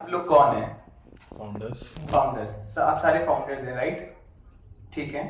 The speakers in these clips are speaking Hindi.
आप लोग कौन हैं? फाउंडर्स। फाउंडर्स, आप सारे फाउंडर्स हैं, राइट? ठीक है।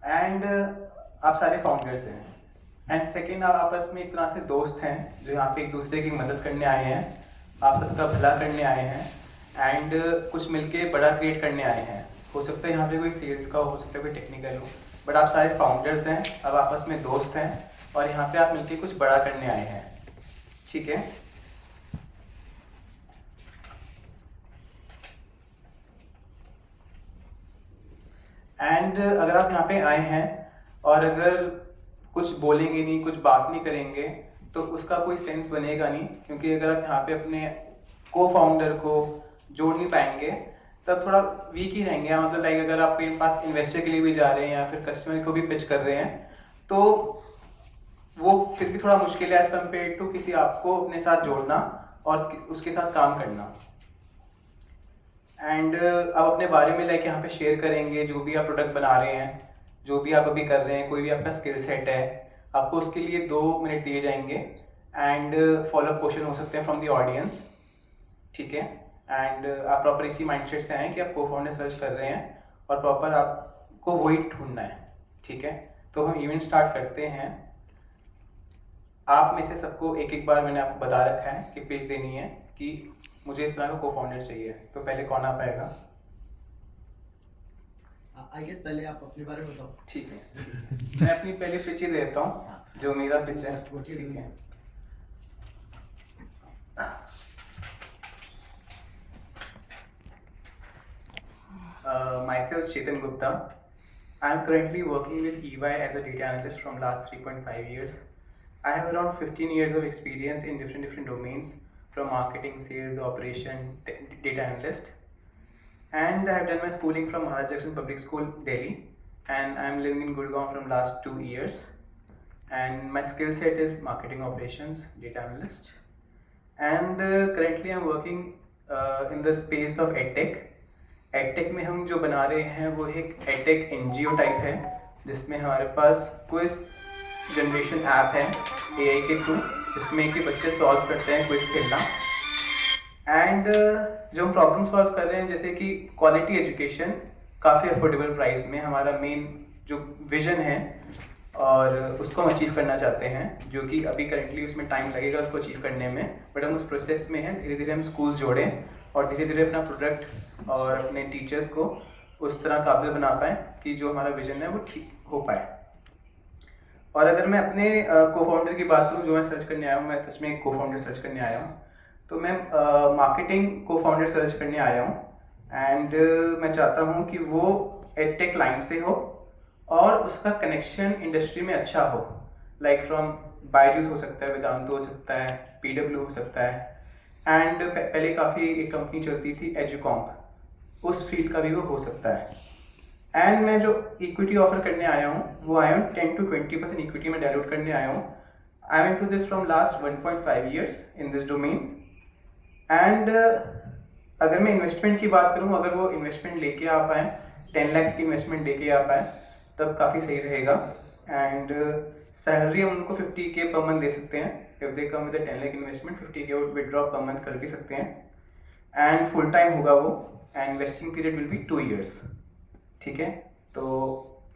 एंड आप सारे फाउंडर्स हैं। एंड सेकेंड, आप आपस में एक तरह से दोस्त हैं जो यहाँ पे एक दूसरे की मदद करने आए हैं, आप सबका भला करने आए हैं एंड कुछ मिलके बड़ा क्रिएट करने आए हैं। हो सकता है यहाँ पे कोई सेल्स का हो सकता है, कोई टेक्निकल हो, बट आप सारे फाउंडर्स हैं, अब आपस में दोस्त हैं और यहाँ पे आप मिलके कुछ बड़ा करने आए हैं। ठीक है। एंड अगर आप यहाँ पे आए हैं और अगर कुछ बोलेंगे नहीं, कुछ बात नहीं करेंगे, तो उसका कोई सेंस बनेगा नहीं, क्योंकि अगर आप यहाँ पे अपने को फाउंडर को जोड़ नहीं पाएंगे तब थोड़ा वीक ही रहेंगे। मतलब लाइक अगर आप अपने पास इन्वेस्टर के लिए भी जा रहे हैं या फिर कस्टमर को भी पिच कर रहे हैं तो वो फिर भी थोड़ा मुश्किल है एज कम्पेयर टू किसी आपको अपने साथ जोड़ना और उसके साथ काम करना। एंड आप अपने बारे में लाइक यहाँ पे शेयर करेंगे, जो भी आप प्रोडक्ट बना रहे हैं, जो भी आप अभी कर रहे हैं, कोई भी आपका स्किल सेट है, आपको उसके लिए 2 मिनट दिए जाएंगे एंड फॉलोअप क्वेश्चन हो सकते हैं फ्रॉम द ऑडियंस। ठीक है। एंड आप प्रॉपर इसी माइंडसेट से आए कि आप को फाउंडर सर्च कर रहे हैं और प्रॉपर आपको वही ढूंढना है। ठीक है। तो हम इवेंट स्टार्ट करते हैं। आप में से सबको एक एक बार मैंने आपको बता रखा है कि पेज देनी है कि मुझे इस तरह का को फाउंडर चाहिए। तो पहले कौन आ पाएगा? आई गेस पहले आप अपने बारे में बताओ। ठीक है। मैं अपनी पहली पिच ही देता हूँ, जो मेरा पिच है। ठीक है। Myself Chetan Gupta. I am currently working with EY as a data analyst from last 3.5 years. I have around 15 years of experience in different domains, from marketing, sales, operation, data analyst. And I have done my schooling from Maharaj Jackson Public School, Delhi, and I am living in Gurgaon from last 2 years. And my skill set is marketing operations, data analyst. And currently I am working in the space of edtech. Edtech में हम जो बना रहे हैं वो एक एडटेक एनजीओ टाइप है, जिसमें हमारे पास क्विज जनरेशन ऐप है एआई के थ्रू, जिसमें कि बच्चे सॉल्व करते हैं क्विज खेलना। एंड जो हम प्रॉब्लम सॉल्व कर रहे हैं, जैसे कि क्वालिटी एजुकेशन काफ़ी अफोर्डेबल प्राइस में, हमारा मेन जो विजन है और उसको हम अचीव करना चाहते हैं, जो कि अभी करेंटली उसमें टाइम लगेगा उसको अचीव करने में, बट हम उस प्रोसेस में हैं। धीरे धीरे हम स्कूल्स जोड़ें और धीरे धीरे अपना प्रोडक्ट और अपने टीचर्स को उस तरह काबिल बना पाएँ कि जो हमारा विजन है वो ठीक हो पाए। और अगर मैं अपने को फाउंडर की बात करूँ, जो मैं सर्च करने आया हूँ, मैं सच में एक को फाउंडर सर्च करने आया हूँ, तो मैं मार्केटिंग को फाउंडर सर्च करने आया हूँ। एंड मैं चाहता हूँ कि वो एडटेक लाइन से हो और उसका कनेक्शन इंडस्ट्री में अच्छा हो, लाइक फ्रॉम बायजूस हो सकता है, वेदांतो हो सकता है, पीडब्ल्यू हो सकता है। एंड पहले काफ़ी एक कंपनी चलती थी एजुकॉम्प, उस फील्ड का भी वो हो सकता है। एंड मैं जो इक्विटी ऑफर करने आया हूँ वो आया हूँ 10 to 20% इक्विटी में डायलूट करने आया हूँ। I am to this from last 1.5 years in this domain. And अगर मैं इन्वेस्टमेंट की बात करूँ, अगर वो इन्वेस्टमेंट लेके आ पाए, 10 lakhs की इन्वेस्टमेंट लेके आ पाए, तब काफ़ी सही रहेगा। एंड सैलरी हम उनको 50K पर मंथ दे सकते हैं। If they come with 10 lakh investment, 50K withdraw per month कर भी सकते हैं। एंड फुल टाइम होगा वो, and investing period will be 2 years। ठीक है। तो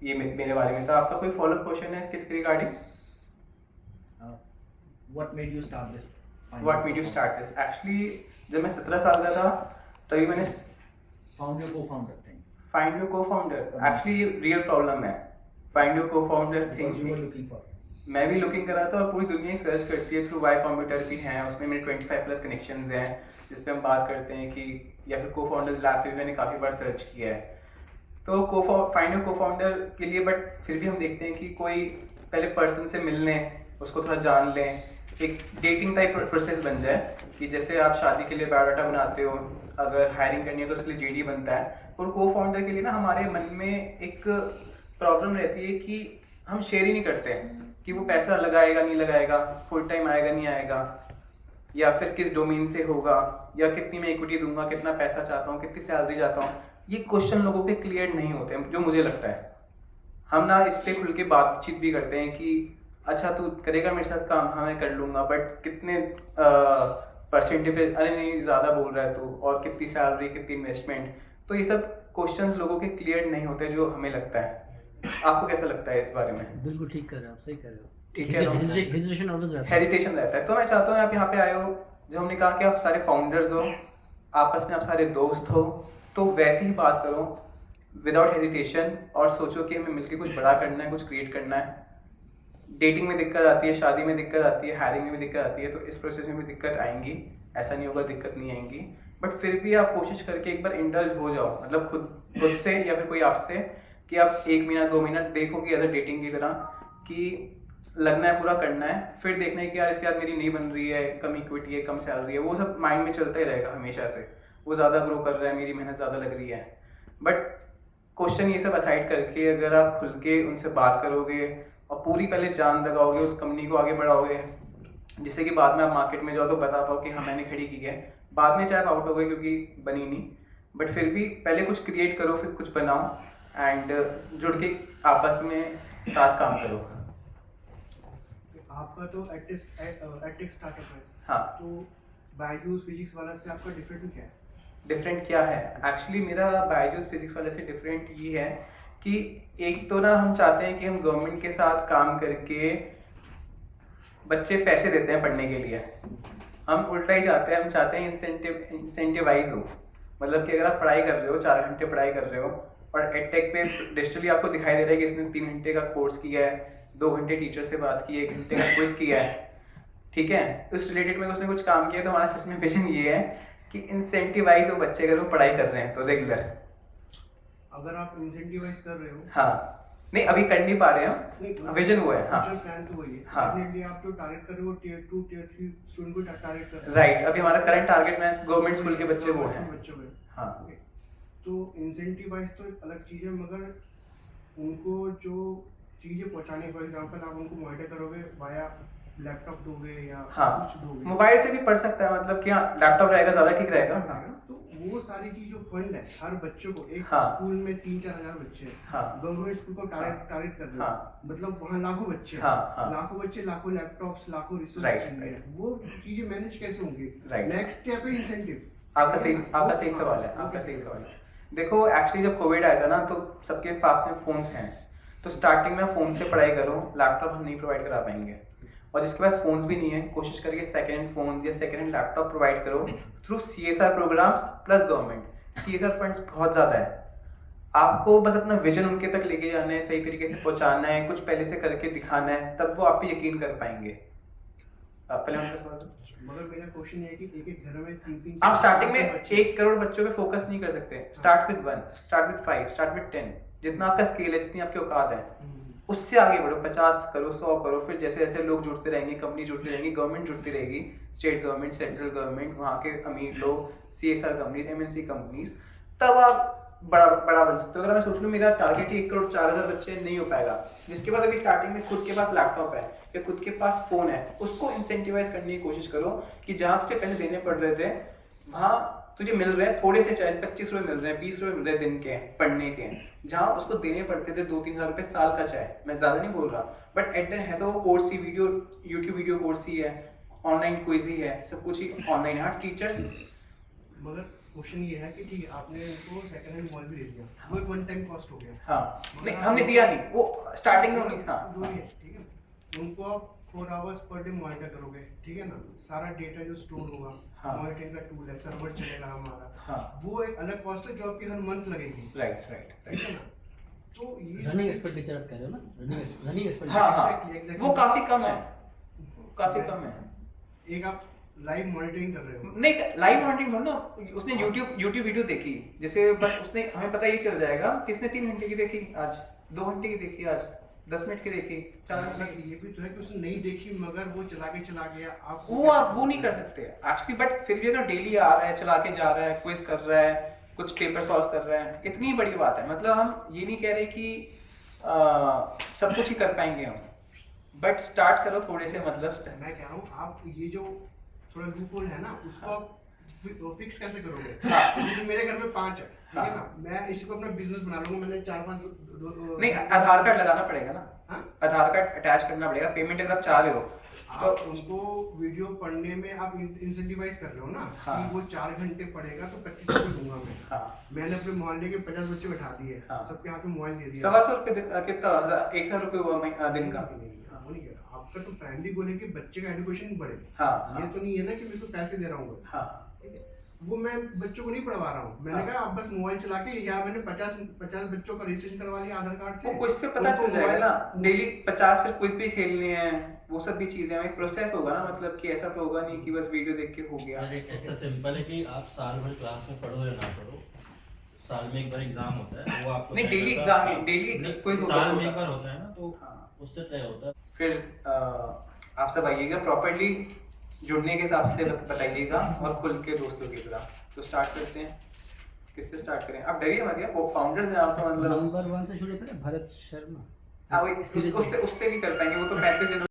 ये मेरे बारे में था। आपका कोई फॉलोअप क्वेश्चन है किसके regarding? What made you start this? What made you start this? Actually जब मैं 17 साल का था तभी मैंने Found your co-founder thing. Find your को फाउंडर, एक्चुअली रियल प्रॉब्लम है फाइंड योर को founder Because you were thing. looking for. मैं भी लुकिंग कर रहा था और पूरी दुनिया ही सर्च करती है, थ्रू वाई कंप्यूटर भी हैं, उसमें मेरे 25+ कनेक्शंस हैं, जिस पे हम बात करते हैं कि, या फिर को फाउंडर्स लैब पे भी मैंने काफ़ी बार सर्च किया है। तो फाइंड योर को फाउंडर के लिए, बट फिर भी हम देखते हैं कि कोई पहले पर्सन से मिल लें, उसको थोड़ा जान लें, एक डेटिंग टाइप प्रोसेस बन जाए कि जैसे आप शादी के लिए बायोडाटा बनाते हो, अगर हायरिंग करनी है तो उसके लिए जेडी बनता है। और को फाउंडर के लिए ना हमारे मन में एक प्रॉब्लम रहती है कि हम शेयर ही नहीं करते हैं कि वो पैसा लगाएगा नहीं लगाएगा, फुल टाइम आएगा नहीं आएगा, या फिर किस डोमेन से होगा, या कितनी मैं इक्विटी दूंगा, कितना पैसा चाहता हूँ, कितनी सैलरी चाहता हूँ। ये क्वेश्चन लोगों के क्लियर नहीं होते हैं, जो मुझे लगता है। हम ना इस पे खुल के बातचीत भी करते हैं कि अच्छा तू करेगा मेरे साथ काम, हाँ मैं कर लूँगा, बट कितने परसेंटेज पे अरे नहीं ज़्यादा बोल रहा है तू, और कितनी सैलरी कितनी इन्वेस्टमेंट, तो ये सब क्वेश्चंस लोगों के क्लियर नहीं होते जो हमें लगता है। आपको कैसा लगता है इस बारे में? बिल्कुल ठीक कर रहे हो आप, सही कर रहे हो। ठीक है, हेजिटेशन ऑलवेज रहता है। हेजिटेशन रहता है। तो मैं चाहता हूँ आप यहाँ पे आए हो, जो हमने कहा कि आप सारे फाउंडर्स हो, आपस में आप सारे दोस्त हो, तो वैसे ही बात करो विदाउट हेजिटेशन, और सोचो कि हमें मिलकर कुछ बड़ा करना है, कुछ क्रिएट करना है। डेटिंग में दिक्कत आती है, शादी में दिक्कत आती है, हायरिंग में भी दिक्कत आती है, तो इस प्रोसेस में भी दिक्कत आएंगी, ऐसा नहीं होगा दिक्कत नहीं आएंगी। बट फिर भी आप कोशिश करके एक बार इंडल्ज हो जाओ, मतलब खुद से या फिर कोई आपसे, कि आप 1 महीना 2 महीना देखो कि एज अ डेटिंग की तरह कि लगना है, पूरा करना है, फिर देखना है कि यार इसके बाद मेरी नहीं बन रही है, कम इक्विटी है, कम सैलरी है, वो सब माइंड में चलता ही रहेगा हमेशा से। वो ज़्यादा ग्रो कर रहा है, मेरी मेहनत ज़्यादा लग रही है। बट क्वेश्चन ये सब असाइड करके अगर आप खुल के उनसे बात करोगे और पूरी पहले जान लगाओगे, उस कंपनी को आगे बढ़ाओगे, जिससे कि बाद में आप मार्केट में जाओ तो बता पाओ कि हाँ मैंने खड़ी की है। बाद में चाहे आप आउट हो गए क्योंकि बनी नहीं, बट फिर भी पहले कुछ क्रिएट करो, फिर कुछ बनाओ, एंड जुड़ के आपस में साथ काम करो। आपका तो एडटेक स्टार्टअप है, हाँ, तो बायजूस फिजिक्स वाला से आपका डिफरेंट क्या है? डिफरेंट क्या है? एक्चुअली मेरा बायजूस फिजिक्स वाले से डिफरेंट ये है कि एक तो ना हम चाहते हैं कि हम गवर्नमेंट के साथ काम करके, बच्चे पैसे देते हैं पढ़ने के लिए, हम उल्टा ही चाहते हैं, हम चाहते हैं इंसेंटिवाइज हो। मतलब कि अगर आप पढ़ाई कर रहे हो, 4 घंटे पढ़ाई कर रहे हो, और एडटेक पे डिजिटली आपको दिखाई दे रहा है कि इसने 3 घंटे का कोर्स किया है, 2 घंटे टीचर से बात की, 1 घंटे का क्विज किया है, ठीक है, तो इस रिलेटेड में उसने कुछ काम किया। तो हमारा सिस्टम विजन ये है कि इंसेंटिवाइज हो बच्चे अगर वो पढ़ाई कर रहे हैं तो रेगुलर। अगर आप इंसेंटिवाइज कर रहे हो, हाँ, नहीं अभी कर नहीं पा रहे हैं, विजन वो है। हाँ, फ्यूचर प्लान तो वही है। हाँ। डेफिनेटली आप जो टारगेट कर रहे हो टियर 2 टियर 3 स्टूडेंट को टारगेट कर रहे हो। राइट, अभी हमारा करंट टारगेट में गवर्नमेंट स्कूल के बच्चे वो हैं। बच्चों में। हाँ, तो इंसेंटिवाइज तो एक अलग चीज़ है, मगर उनको जो चीज़ें पहुंचाने, फॉर एग्जांपल आप उनको मॉनिटर करोगे वाया लैपटॉप दोगे या हाँ, कुछ दोगे, मोबाइल से भी पढ़ सकता है, मतलब क्या लैपटॉप रहेगा ज़्यादा ठीक रहेगा। हाँ, तो वो सारी चीज जो फंड है हर बच्चों को, एक हाँ। स्कूल में 3-4 हजार बच्चे हैं, हाँ, गवर्नमेंट स्कूल को टारगेट कर रहे हो, हाँ, मतलब वहाँ लाखों बच्चे हैं, हाँ, हाँ, लाखों बच्चे, लाखों लैपटॉप्स, लाखों Right, रिसोर्स चाहिए, वो चीजें मैनेज कैसे होंगी? Right. नेक्स्ट स्टेप है इंसेंटिव। आपका सही सवाल है, आपका सही सवाल है। देखो एक्चुअली जब कोविड आया था ना, तो सबके पास में फोन्स हैं, तो स्टार्टिंग में फोन से पढ़ाई करो, लैपटॉप हम नहीं प्रोवाइड करा पाएंगे, और जिसके पास फोन्स भी नहीं है कोशिश करके सेकेंड हैंड फोन या सेकेंड हैंड लैपटॉप प्रोवाइड करो through CSR programmes plus government. CSR funds बहुत ज़्यादा है, आपको बस अपना विजन उनके तक लेके जाना है, सही तरीके से पहुंचाना है, कुछ पहले से करके दिखाना है, तब वो आप पे यकीन कर पाएंगे। पहले उनका सवाल था। मगर मेरा क्वेश्चन ये है कि एक घर में 3-3 आप स्टार्टिंग में 1 करोड़ बच्चों पे फोकस नहीं कर सकते। Start with 1, start with 5, start with 10, जितना आपका स्केल है, जितनी आपकी औकात है, उससे आगे बढ़ो, 50 करो, 100 करो, फिर जैसे जैसे लोग जुड़ते रहेंगे, कंपनी जुड़ती रहेंगी, गवर्नमेंट जुड़ती रहेगी, स्टेट गवर्नमेंट, सेंट्रल गवर्नमेंट, वहाँ के अमीर लोग, CSR कंपनीज, MNC कंपनीज, तब आप बड़ा बन सकते हो। अगर मैं सोच लूँ मेरा टारगेट ही 1 करोड़ 4,000 बच्चे, नहीं हो पाएगा। जिसके पास अभी स्टार्टिंग में खुद के पास लैपटॉप है या खुद के पास फोन है, उसको इंसेंटिवाइज करने की कोशिश करो कि जहाँ तुझे पैसे देने पड़ रहे थे वहाँ तुझे मिल रहे हैं थोड़े से, चाहे 25 रुपये मिल रहे हैं, 20 रुपये मिल रहे हैं दिन के पढ़ने के, जहाँ उसको देने पड़ते थे 2-3 हज़ार रुपये साल का, चाहे मैं ज़्यादा नहीं बोल रहा, बट एट द है तो वो कोर्स ही, वीडियो यूट्यूब वीडियो कोर्स ही है, ऑनलाइन क्विज ही है, सब कुछ ही ऑनलाइन है, टीचर्स। मगर क्वेश्चन ये है कि ठीक है आपने उनको सेकंड हैंड मोबाइल भी दे दिया, वो एक वन टाइम कॉस्ट हो गया। हाँ, नहीं हमने दिया नहीं, वो स्टार्टिंग में होनी। हाँ, जो भी है, ठीक है, उनको आप 4 आवर्स पर डे मॉनिटर करोगे, ठीक है ना, सारा डेटा जो स्टोर होगा, हाँ। मॉनिटरिंग का टूल है, सर्वर चलेगा हमारा, हाँ, वो एक अलग कॉस्ट है जो आपकी हर मंथ लगेगी, राइट, ठीक है ना। तो ये रनिंग एक्सपेंडिचर आप कह रहे हो ना, रनिंग एक्सपेंडिचर। हाँ, Exactly. वो काफी कम है, काफी कम है। एक आप लाइव मॉनिटरिंग कर रहे हो, नहीं, लाइव मॉनिटरिंग थोड़ा ना, उसने यूट्यूब वीडियो देखी, जैसे बस उसने, हमें पता ये चल जाएगा कि इसने 3 घंटे की देखी आज, 2 घंटे की देखी आज, 10 मिनट की देखी, 4 घंटे की। ये भी तो है कि उसने नहीं देखी मगर वो चला गया, आप वो नहीं कर सकते एक्चुअली, बट फिर भी अगर डेली आ रहा है, चला के जा रहा है, क्विज कर रहा है, कुछ पेपर सॉल्व कर रहा है, इतनी बड़ी बात है। मतलब हम ये नहीं कह रहे कि सब कुछ ही कर पाएंगे हम, बट स्टार्ट करो थोड़े से, मतलब मैं कह रहा हूँ आप ये जो थोड़ा लूपहोल है ना, उसको आप फिक्स कैसे करोगे? हाँ। जैसे मेरे घर में 5 है, ठीक है हाँ। ना, मैं इसको अपना बिजनेस बना लूंगा, मैंने 4-5 नहीं, आधार कार्ड लगाना पड़ेगा ना, हाँ? आधार कार्ड अटैच करना पड़ेगा। पेमेंट अगर आप चाह रहे हो आप उनको वीडियो पढ़ने में आप इंसेंटिवाइज कर रहे हो ना हाँ। कि वो 4 घंटे पढ़ेगा तो 25 रुपये दूंगा मैं। हाँ मैंने अपने मोहल्ले के 50 बच्चे बैठा दिए, हाँ। सबके हाथ में मोबाइल दे दिया। 125 रुपये कितना 1,000 रुपये हुआ दिन का। नहीं, वो नहीं कह रहा। आपका तो प्राइमरी गोल है कि बच्चे का एजुकेशन बढ़े। हाँ ये तो नहीं है ना कि मैं इसको पैसे दे रहा हूँ बस। हाँ ठीक है, वो मैं बच्चों को नहीं पढ़वा रहा हूँ। मैंने हाँ। कहा आप बस मोबाइल चला के, या मैंने 50 बच्चों का रजिस्ट्रेशन करवा लिया आधार कार्ड से। वो कुछ से पता उनको चल जाएगा ना, मोबाइल- डेली 50 फिर क्विज भी खेलने हैं, वो सब भी चीजें एक प्रोसेस होगा ना, मतलब कि ऐसा तो होगा नहीं कि बस वीडियो देख के हो गया। अरे ऐसा सिंपल है कि आप साल भर क्लास में पढ़ो या ना पढ़ो, साल में एक बार एग्जाम होता है वो आपको नहीं, तय डेली करता है। एग्जाम, डेली नहीं, क्विज होगा साल में होगा। एक बार होता है ना, तो हाँ। उससे तय होता है। फिर आप सब आइएगा, प्रॉपर्ली जुड़ने के हिसाब से बताइएगा और खुल के दोस्तों की तरह। तो स्टार्ट करते हैं, किससे स्टार्ट करें? आप डरिए मत, वो फाउंडर्स हैं आप तो, मतलब नंबर 1 से शुरू करें, भरत शर्मा। हाँ, उससे नहीं कर पाएंगे, वो तो 35 जनवरी